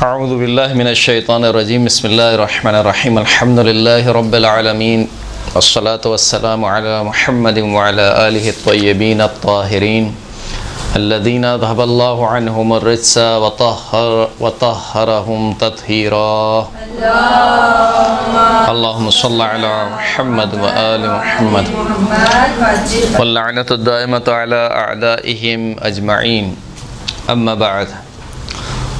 اعوذ باللہ من الشیطان الرجیم بسم اللہ الرحمن الرحیم الحمد للہ رب العالمین والصلاة والسلام علی محمد وعلی آلہ الطیبین الطاہرین الذین اذھب اللہ عنہم الرجس وطہرہم تطہیرا اللہم صل علی محمد وآل محمد واللعنۃ الدائمۃ علی اعدائہم اجمعین اما بعد۔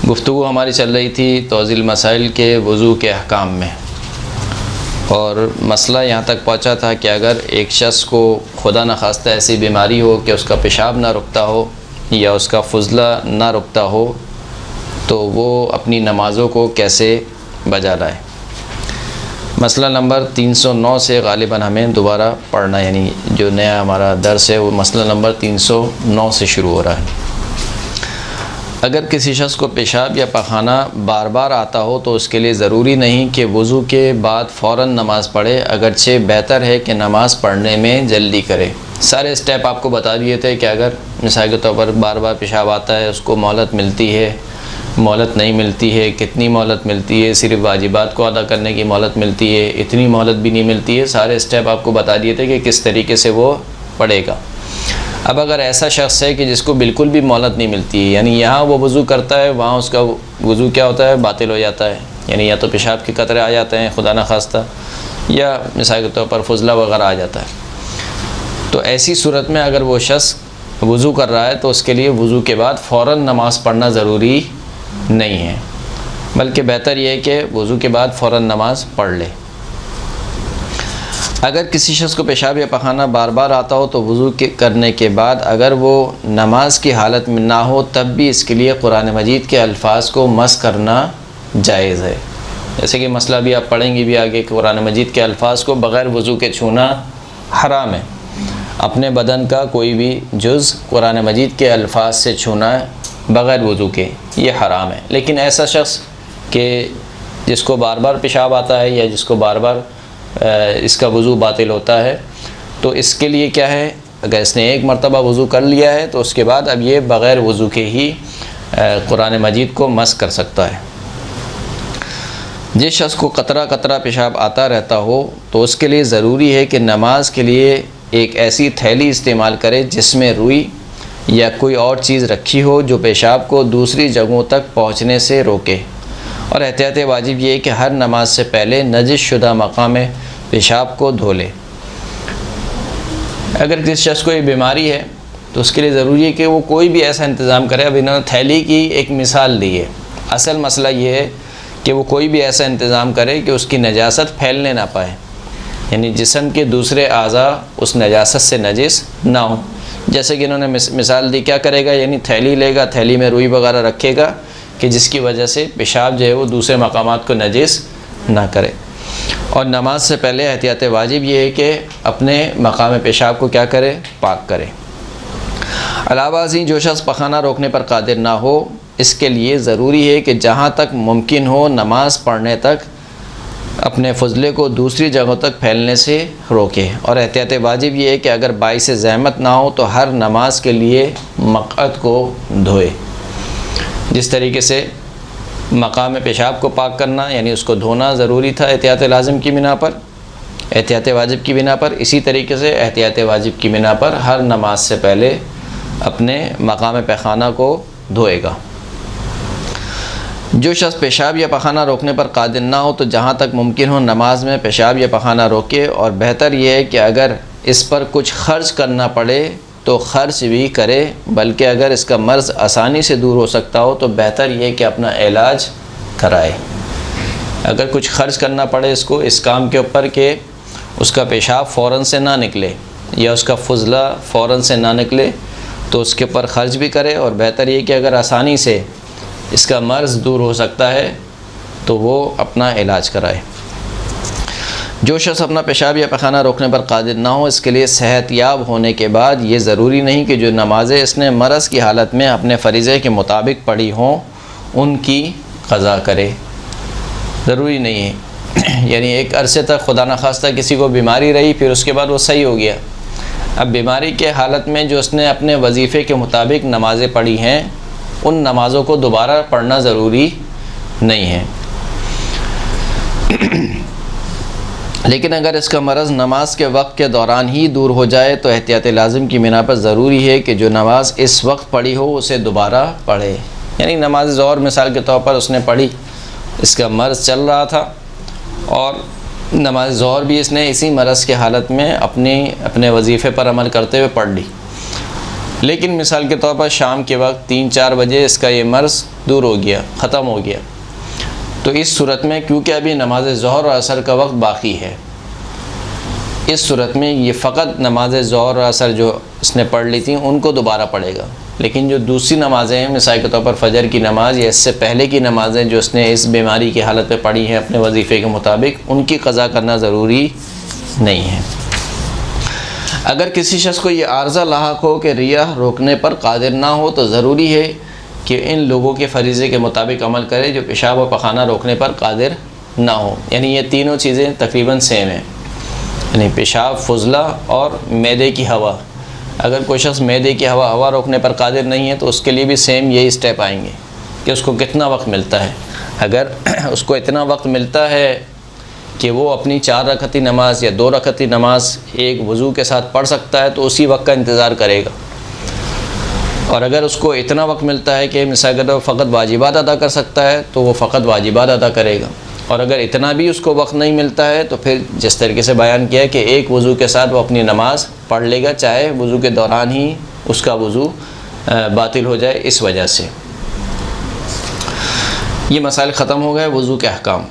گفتگو ہماری چل رہی تھی توضیح مسائل کے وضو کے احکام میں، اور مسئلہ یہاں تک پہنچا تھا کہ اگر ایک شخص کو خدا نخواستہ ایسی بیماری ہو کہ اس کا پیشاب نہ رکتا ہو یا اس کا فضلہ نہ رکتا ہو تو وہ اپنی نمازوں کو کیسے بجا لائے۔ مسئلہ نمبر 309 سے غالباً ہمیں دوبارہ پڑھنا، یعنی جو نیا ہمارا درس ہے وہ مسئلہ نمبر 309 سے شروع ہو رہا ہے۔ اگر کسی شخص کو پیشاب یا پخانہ بار بار آتا ہو تو اس کے لیے ضروری نہیں کہ وضو کے بعد فوراً نماز پڑھے، اگرچہ بہتر ہے کہ نماز پڑھنے میں جلدی کرے۔ سارے اسٹیپ آپ کو بتا دیے تھے کہ اگر مثال کے طور پر بار بار پیشاب آتا ہے، اس کو مہلت ملتی ہے، مہلت نہیں ملتی ہے، کتنی مہلت ملتی ہے، صرف واجبات کو ادا کرنے کی مہلت ملتی ہے، اتنی مہلت بھی نہیں ملتی ہے، سارے اسٹیپ آپ کو بتا دیے تھے کہ کس طریقے سے وہ پڑھے گا۔ اب اگر ایسا شخص ہے کہ جس کو بالکل بھی مہلت نہیں ملتی ہے، یعنی یہاں وہ وضو کرتا ہے وہاں اس کا وضو کیا ہوتا ہے، باطل ہو جاتا ہے، یعنی یا تو پیشاب کے قطرے آ جاتے ہیں خدا نخواستہ، یا مثال کے طور پر فضلہ وغیرہ آ جاتا ہے، تو ایسی صورت میں اگر وہ شخص وضو کر رہا ہے تو اس کے لیے وضو کے بعد فوراً نماز پڑھنا ضروری نہیں ہے، بلکہ بہتر یہ ہے کہ وضو کے بعد فوراً نماز پڑھ لے۔ اگر کسی شخص کو پیشاب یا پخانہ بار بار آتا ہو تو وضو کرنے کے بعد اگر وہ نماز کی حالت میں نہ ہو تب بھی اس کے لیے قرآن مجید کے الفاظ کو مس کرنا جائز ہے۔ جیسے کہ مسئلہ بھی آپ پڑھیں گے بھی آگے کہ قرآن مجید کے الفاظ کو بغیر وضو کے چھونا حرام ہے۔ اپنے بدن کا کوئی بھی جز قرآن مجید کے الفاظ سے چھونا بغیر وضو کے یہ حرام ہے۔ لیکن ایسا شخص کہ جس کو بار بار پیشاب آتا ہے یا جس کو بار بار اس کا وضو باطل ہوتا ہے تو اس کے لیے کیا ہے، اگر اس نے ایک مرتبہ وضو کر لیا ہے تو اس کے بعد اب یہ بغیر وضو کے ہی قرآن مجید کو مس کر سکتا ہے۔ جس شخص کو قطرہ قطرہ پیشاب آتا رہتا ہو تو اس کے لیے ضروری ہے کہ نماز کے لیے ایک ایسی تھیلی استعمال کرے جس میں روئی یا کوئی اور چیز رکھی ہو جو پیشاب کو دوسری جگہوں تک پہنچنے سے روکے، اور احتیاط واجب یہ ہے کہ ہر نماز سے پہلے نجس شدہ مقام پیشاب کو دھو لے۔ اگر کسی شخص کو یہ بیماری ہے تو اس کے لیے ضروری ہے کہ وہ کوئی بھی ایسا انتظام کرے۔ اب انہوں نے تھیلی کی ایک مثال دی ہے، اصل مسئلہ یہ ہے کہ وہ کوئی بھی ایسا انتظام کرے کہ اس کی نجاست پھیلنے نہ پائے، یعنی جسم کے دوسرے اعضاء اس نجاست سے نجس نہ ہوں۔ جیسے کہ انہوں نے مثال دی، کیا کرے گا، یعنی تھیلی لے گا، تھیلی میں روئی وغیرہ رکھے گا کہ جس کی وجہ سے پیشاب جو ہے وہ دوسرے مقامات کو نجس نہ کرے۔ اور نماز سے پہلے احتیاط واجب یہ ہے کہ اپنے مقام پیشاب کو کیا کرے، پاک کرے۔ علاوہ ازیں جو شخص پخانہ روکنے پر قادر نہ ہو اس کے لیے ضروری ہے کہ جہاں تک ممکن ہو نماز پڑھنے تک اپنے فضلے کو دوسری جگہوں تک پھیلنے سے روکے، اور احتیاط واجب یہ ہے کہ اگر باعث زحمت نہ ہو تو ہر نماز کے لیے مقعد کو دھوئے۔ جس طریقے سے مقام پیشاب کو پاک کرنا یعنی اس کو دھونا ضروری تھا احتیاط لازم کی بنا پر، احتیاط واجب کی بنا پر، اسی طریقے سے احتیاط واجب کی بنا پر ہر نماز سے پہلے اپنے مقام پخانہ کو دھوئے گا۔ جو شخص پیشاب یا پخانہ روکنے پر قادر نہ ہو تو جہاں تک ممکن ہو نماز میں پیشاب یا پخانہ روکے، اور بہتر یہ ہے کہ اگر اس پر کچھ خرچ کرنا پڑے تو خرچ بھی کرے، بلکہ اگر اس کا مرض آسانی سے دور ہو سکتا ہو تو بہتر یہ کہ اپنا علاج کرائے۔ اگر کچھ خرچ کرنا پڑے اس کو اس کام کے اوپر کہ اس کا پیشاب فوراً سے نہ نکلے یا اس کا فضلہ فوراً سے نہ نکلے تو اس کے اوپر خرچ بھی کرے، اور بہتر یہ کہ اگر آسانی سے اس کا مرض دور ہو سکتا ہے تو وہ اپنا علاج کرائے۔ جو شخص اپنا پیشاب یا پخانہ روکنے پر قادر نہ ہو اس کے لیے صحت یاب ہونے کے بعد یہ ضروری نہیں کہ جو نمازیں اس نے مرض کی حالت میں اپنے فریضے کے مطابق پڑھی ہوں ان کی قضا کرے۔ ضروری نہیں ہے، یعنی ایک عرصے تک خدا نخواستہ کسی کو بیماری رہی پھر اس کے بعد وہ صحیح ہو گیا، اب بیماری کے حالت میں جو اس نے اپنے وظیفے کے مطابق نمازیں پڑھی ہیں ان نمازوں کو دوبارہ پڑھنا ضروری نہیں ہے۔ لیکن اگر اس کا مرض نماز کے وقت کے دوران ہی دور ہو جائے تو احتیاط لازم کی بنا پر ضروری ہے کہ جو نماز اس وقت پڑھی ہو اسے دوبارہ پڑھے۔ یعنی نماز ظہر مثال کے طور پر اس نے پڑھی، اس کا مرض چل رہا تھا اور نماز ظہر بھی اس نے اسی مرض کے حالت میں اپنے وظیفے پر عمل کرتے ہوئے پڑھ لی، لیکن مثال کے طور پر شام کے وقت 3-4 بجے اس کا یہ مرض دور ہو گیا، ختم ہو گیا، تو اس صورت میں کیونکہ ابھی نماز ظہر اور عصر کا وقت باقی ہے، اس صورت میں یہ فقط نماز ظہر اور عصر جو اس نے پڑھ لی تھیں ان کو دوبارہ پڑھے گا، لیکن جو دوسری نمازیں ہیں مثال کے طور پر فجر کی نماز یا اس سے پہلے کی نمازیں جو اس نے اس بیماری کی حالت میں پڑھی ہیں اپنے وظیفے کے مطابق، ان کی قضا کرنا ضروری نہیں ہے۔ اگر کسی شخص کو یہ عارضہ لاحق ہو کہ ریاح روکنے پر قادر نہ ہو تو ضروری ہے کہ ان لوگوں کے فریضے کے مطابق عمل کرے جو پیشاب و پخانہ روکنے پر قادر نہ ہو۔ یعنی یہ تینوں چیزیں تقریباً سیم ہیں، یعنی پیشاب، فضلہ اور معدے کی ہوا۔ اگر کوئی شخص معدے کی ہوا روکنے پر قادر نہیں ہے تو اس کے لیے بھی سیم یہی اسٹیپ آئیں گے کہ اس کو کتنا وقت ملتا ہے۔ اگر اس کو اتنا وقت ملتا ہے کہ وہ اپنی 4 رکعتی نماز یا 2 رکعتی نماز ایک وضو کے ساتھ پڑھ سکتا ہے تو اسی وقت کا انتظار کرے گا، اور اگر اس کو اتنا وقت ملتا ہے کہ مثال کے طور پر فقط واجبات ادا کر سکتا ہے تو وہ فقط واجبات ادا کرے گا، اور اگر اتنا بھی اس کو وقت نہیں ملتا ہے تو پھر جس طریقے سے بیان کیا ہے کہ ایک وضو کے ساتھ وہ اپنی نماز پڑھ لے گا، چاہے وضو کے دوران ہی اس کا وضو باطل ہو جائے اس وجہ سے۔ یہ مسائل ختم ہو گئے وضو کے احکام۔